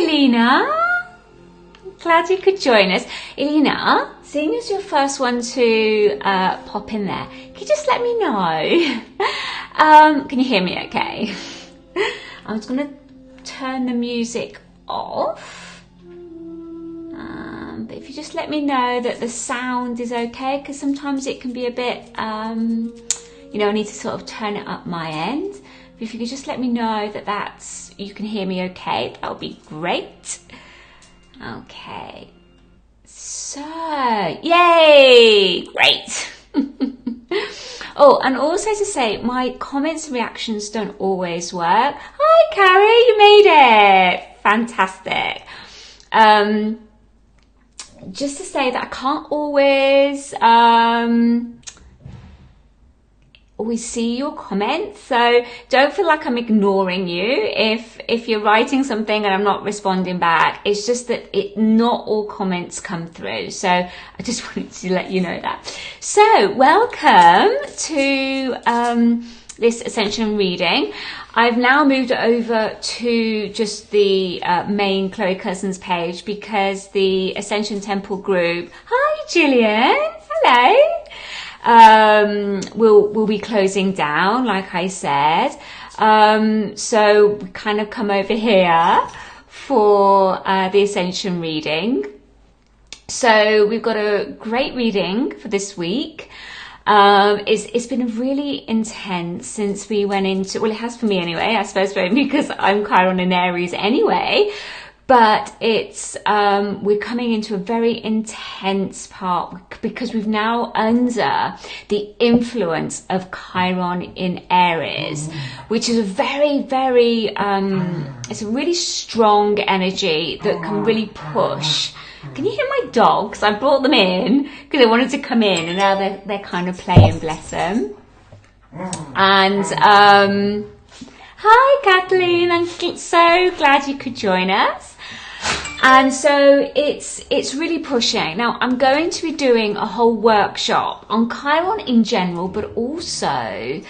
Elena. Glad you could join us. Elena, seeing as your first one to pop in there, can you just let me know? Can you hear me okay? I'm just going to turn the music off. But if you just let me know that the sound is okay, because sometimes it can be a bit, I need to sort of turn it up my end. But if you could just let me know that you can hear me okay, that would be great. Okay, so, yay, great. Oh, and also to say, my comments and reactions don't always work. Hi, Carrie, you made it. Fantastic. Just to say that I can't always see your comments, so don't feel like I'm ignoring you if you're writing something and I'm not responding back. It's just that not all comments come through, so I just wanted to let you know that. So welcome to this Ascension reading. I've now moved over to just the main Chloe Cousins page because the Ascension Temple group, hi Gillian, hello, will be closing down, like I said. So we kind of come over here for the Ascension reading. So we've got a great reading for this week. It's been really intense since we went into, well, it has for me anyway, I suppose, because I'm Chiron in Aries anyway. But it's we're coming into a very intense part because we've now under the influence of Chiron in Aries, which is a very, very it's a really strong energy that can really push. Can you hear my dogs? I brought them in because they wanted to come in, and now they're kind of playing, bless them. And hi Kathleen, I'm so glad you could join us. And so it's really pushing. Now I'm going to be doing a whole workshop on Chiron in general, but also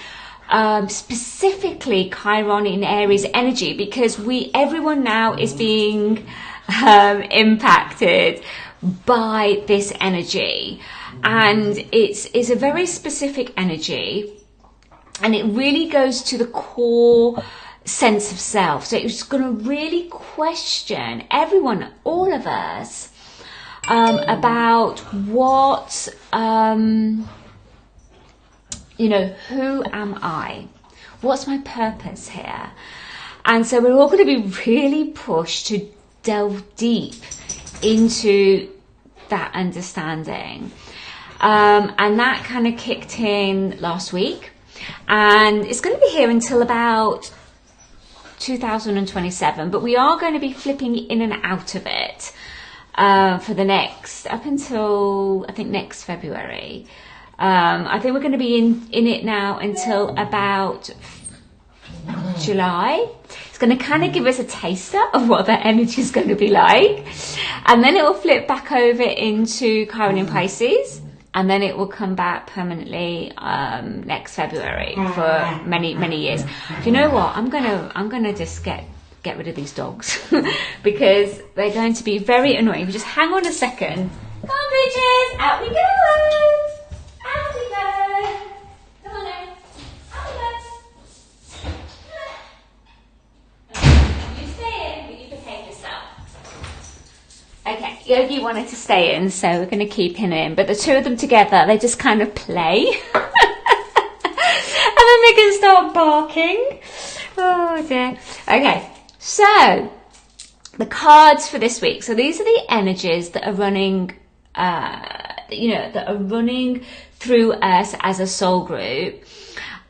specifically Chiron in Aries energy, because everyone now is being impacted by this energy, and it's a very specific energy, and it really goes to the core sense of self. So it's going to really question everyone, all of us, about what, who am I? What's my purpose here? And so we're all going to be really pushed to delve deep into that understanding. And that kind of kicked in last week. And it's going to be here until about 2027, but we are going to be flipping in and out of it for the next, up until I think next February. I think we're going to be in it now until about July. It's going to kind of give us a taster of what that energy is going to be like, and then it will flip back over into Chiron in Pisces. And then it will come back permanently next February for many, many years. Do you know what? I'm gonna just get rid of these dogs because they're going to be very annoying. If you just hang on a second. Come on, Bridges, out we go! Out we go! Come on then. Out we go. You stay in, but you behave yourself. Okay, Yogi wanted to stay in, so we're going to keep him in. But the two of them together, they just kind of play. And then they can start barking. Oh dear. Okay, so the cards for this week. So these are the energies that are running, that are running through us as a soul group.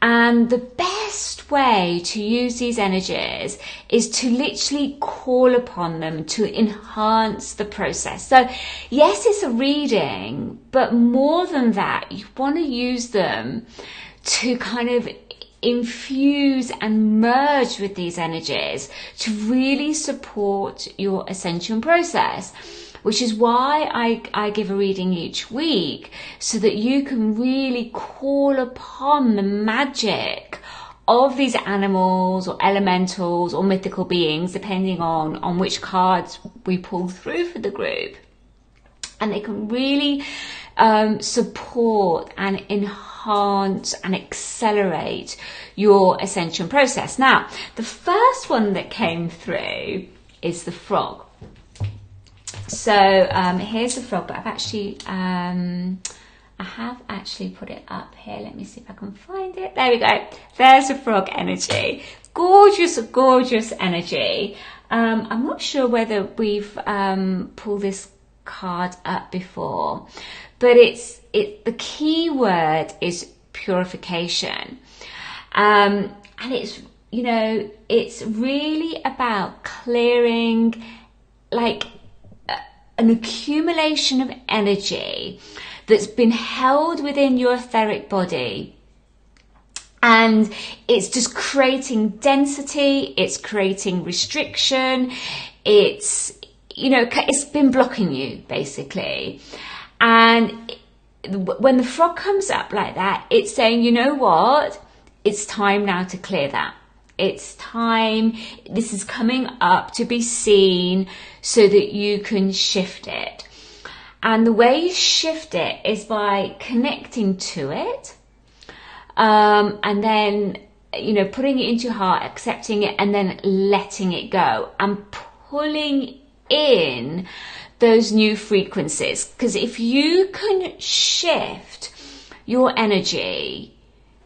And the best way to use these energies is to literally call upon them to enhance the process. So yes, it's a reading, but more than that, you want to use them to kind of infuse and merge with these energies to really support your ascension process. Which is why I give a reading each week, so that you can really call upon the magic of these animals or elementals or mythical beings, depending on which cards we pull through for the group. And they can really support and enhance and accelerate your ascension process. Now, the first one that came through is the frog. So here's the frog, but I have actually put it up here. Let me see if I can find it. There we go. There's the frog energy. Gorgeous, gorgeous energy. I'm not sure whether we've pulled this card up before, but the key word is purification. And it's, you know, it's really about clearing like an accumulation of energy that's been held within your etheric body, and it's just creating density, it's creating restriction, it's, you know, it's been blocking you basically. And when the frog comes up like that, it's saying, you know what, it's time now to clear that. It's time, this is coming up to be seen so that you can shift it. And the way you shift it is by connecting to it, and then, you know, putting it into your heart, accepting it, and then letting it go and pulling in those new frequencies. Because if you can shift your energy,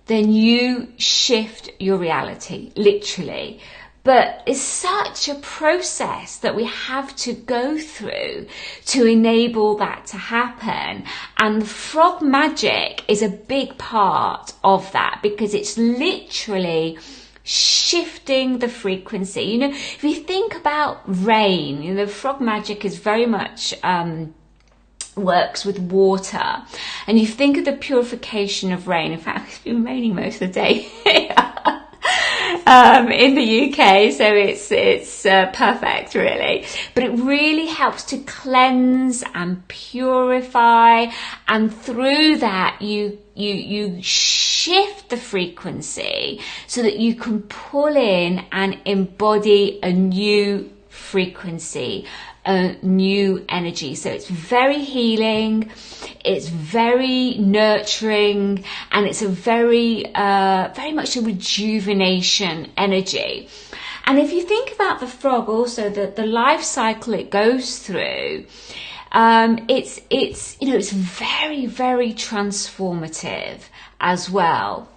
then you shift your reality, literally. But it's such a process that we have to go through to enable that to happen. And the frog magic is a big part of that, because it's literally shifting the frequency. You know, if you think about rain, you know, the frog magic is very much works with water. And you think of the purification of rain. In fact, it's been raining most of the day in the UK, so it's perfect, really. But it really helps to cleanse and purify, and through that you shift the frequency so that you can pull in and embody a new frequency, a new energy. So it's very healing, it's very nurturing, and it's a very much a rejuvenation energy. And if you think about the frog also, the life cycle it goes through, it's you know, it's very, very transformative as well.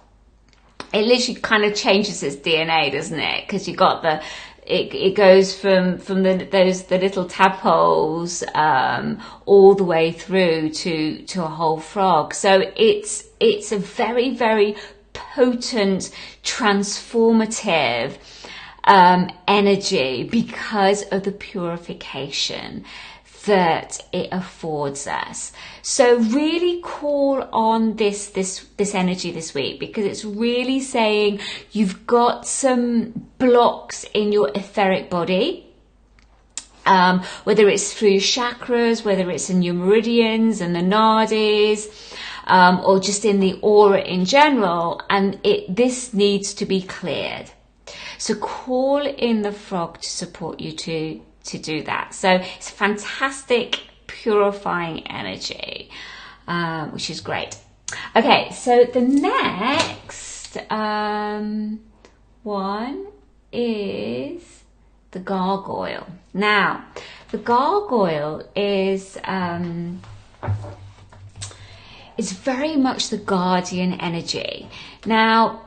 It literally kind of changes its DNA, doesn't it? Because you got it goes from the little tadpoles all the way through to a whole frog. So it's a very, very potent, transformative energy because of the purification that it affords us. So really call on this energy this week, because it's really saying you've got some blocks in your etheric body, whether it's through your chakras, whether it's in your meridians and the nadis, or just in the aura in general, and this needs to be cleared. So call in the frog to support you to do that. So it's fantastic purifying energy, which is great. Okay, so the next one is the gargoyle. Now, the gargoyle is very much the guardian energy. Now,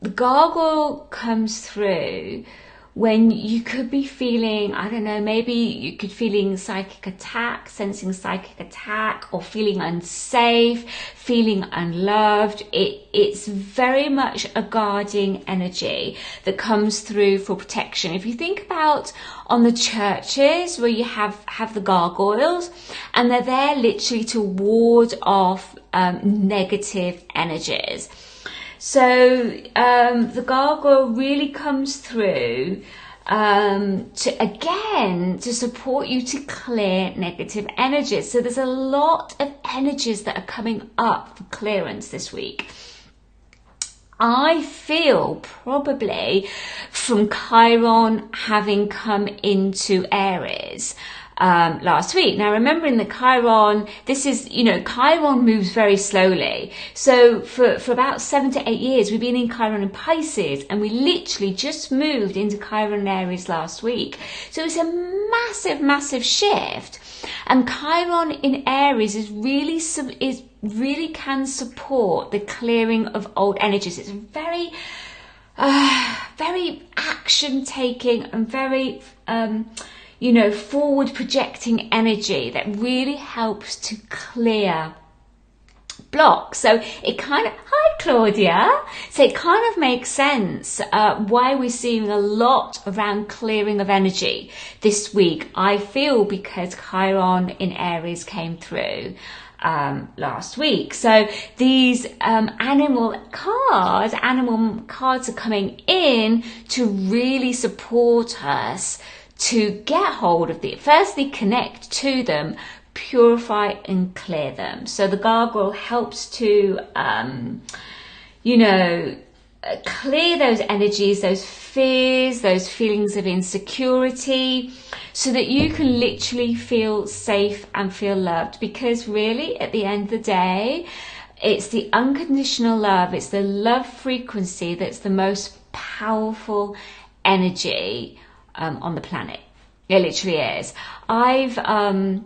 the gargoyle comes through when you could be feeling, I don't know, maybe you could feeling psychic attack, sensing psychic attack, or feeling unsafe, feeling unloved. It's very much a guarding energy that comes through for protection. If you think about on the churches where you have the gargoyles, and they're there literally to ward off negative energies. So the gargoyle really comes through to support you to clear negative energies. So there's a lot of energies that are coming up for clearance this week. I feel probably from Chiron having come into Aries last week. Now, remembering that Chiron, Chiron moves very slowly. So for about 7 to 8 years, we've been in Chiron and Pisces, and we literally just moved into Chiron and Aries last week. So it's a massive, massive shift. And Chiron in Aries is really can support the clearing of old energies. It's very, very action-taking and very, forward-projecting energy that really helps to clear blocks. So it kind of, hi Claudia, so it kind of makes sense why we're seeing a lot around clearing of energy this week, I feel, because Chiron in Aries came through last week. So these animal cards are coming in to really support us to get hold of firstly connect to them, purify and clear them. So the gargoyle helps to clear those energies, those fears, those feelings of insecurity, so that you can literally feel safe and feel loved. Because really, at the end of the day, it's the unconditional love, it's the love frequency that's the most powerful energy on the planet. It literally is. I've not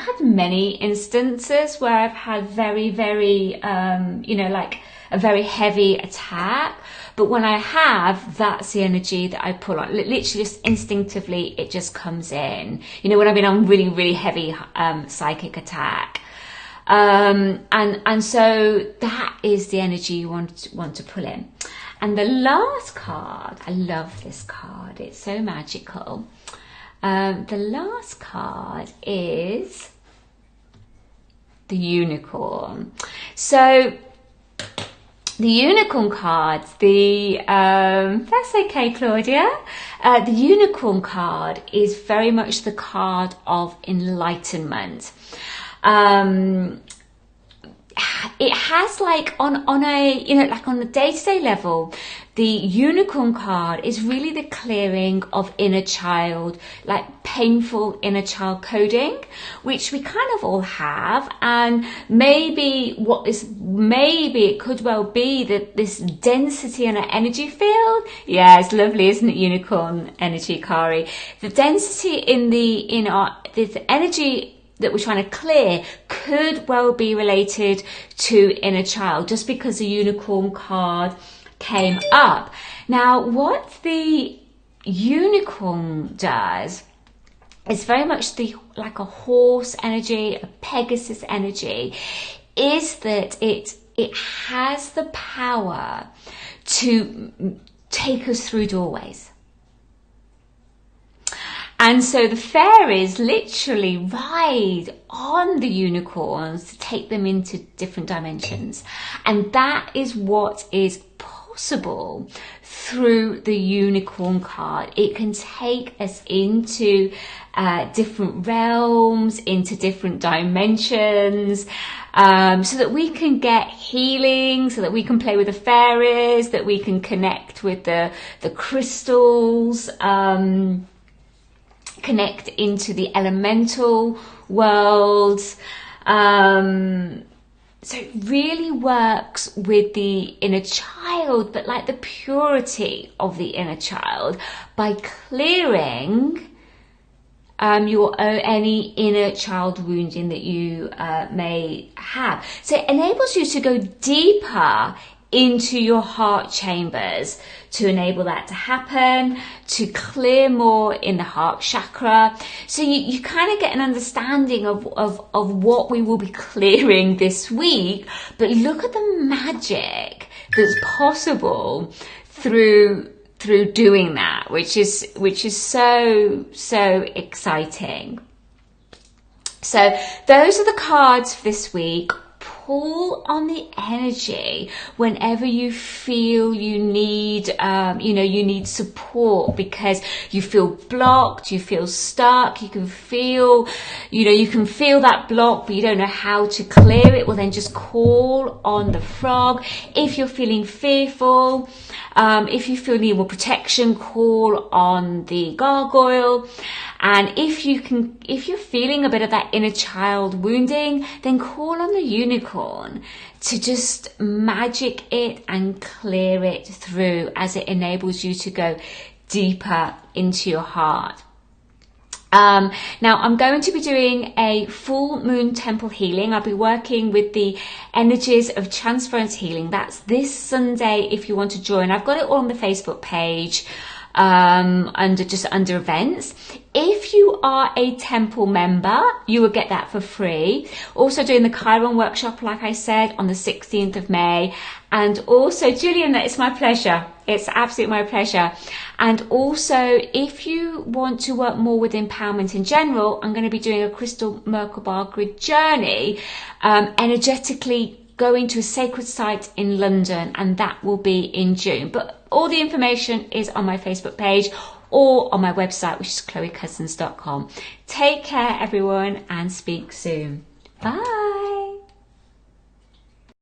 had many instances where I've had very, very, a very heavy attack. But when I have, that's the energy that I pull on. Literally just instinctively, it just comes in. When I've been on really, really heavy psychic attack. And so that is the energy you want to pull in. And the last card, I love this card. It's so magical. The last card is the unicorn. So the unicorn card, that's okay, Claudia. The unicorn card is very much the card of enlightenment. It has on a day-to-day level, the unicorn card is really the clearing of inner child, like painful inner child coding, which we kind of all have. And maybe it could well be that this density in our energy field. Yeah, it's lovely, isn't it? Unicorn energy, Kari. The density in our this energy that we're trying to clear could well be related to inner child, just because the unicorn card came up. Now, what the unicorn does is very much like a horse energy, a Pegasus energy, is that it has the power to take us through doorways. And so the fairies literally ride on the unicorns to take them into different dimensions. And that is what is possible through the unicorn card. It can take us into different realms, into different dimensions, so that we can get healing, so that we can play with the fairies, that we can connect with the crystals, connect into the elemental world. So it really works with the inner child, but like the purity of the inner child, by clearing any inner child wounding that you may have. So it enables you to go deeper into your heart chambers, to enable that to happen, to clear more in the heart chakra. So you kind of get an understanding of what we will be clearing this week. But look at the magic that's possible through doing that, which is so exciting. So those are the cards for this week. call on the energy whenever you feel you need, you need support because you feel blocked, you feel stuck, you can feel that block, but you don't know how to clear it. Well, then just call on the frog. If you're feeling fearful, if you feel need more protection, call on the gargoyle. And if you're feeling a bit of that inner child wounding, then call on the unicorn to just magic it and clear it through as it enables you to go deeper into your heart. Now I'm going to be doing a full moon temple healing. I'll be working with the energies of transference healing. That's this Sunday if you want to join. I've got it all on the Facebook page under events. If you are a temple member, you will get that for free. Also doing the Chiron workshop, like I said, on the 16th of May. And also, Julian, it's my pleasure. It's absolutely my pleasure. And also, if you want to work more with empowerment in general, I'm going to be doing a Crystal Merkaba grid journey, energetically going to a sacred site in London, and that will be in June. But all the information is on my Facebook page or on my website, which is chloecousins.com. Take care, everyone, and speak soon. Bye.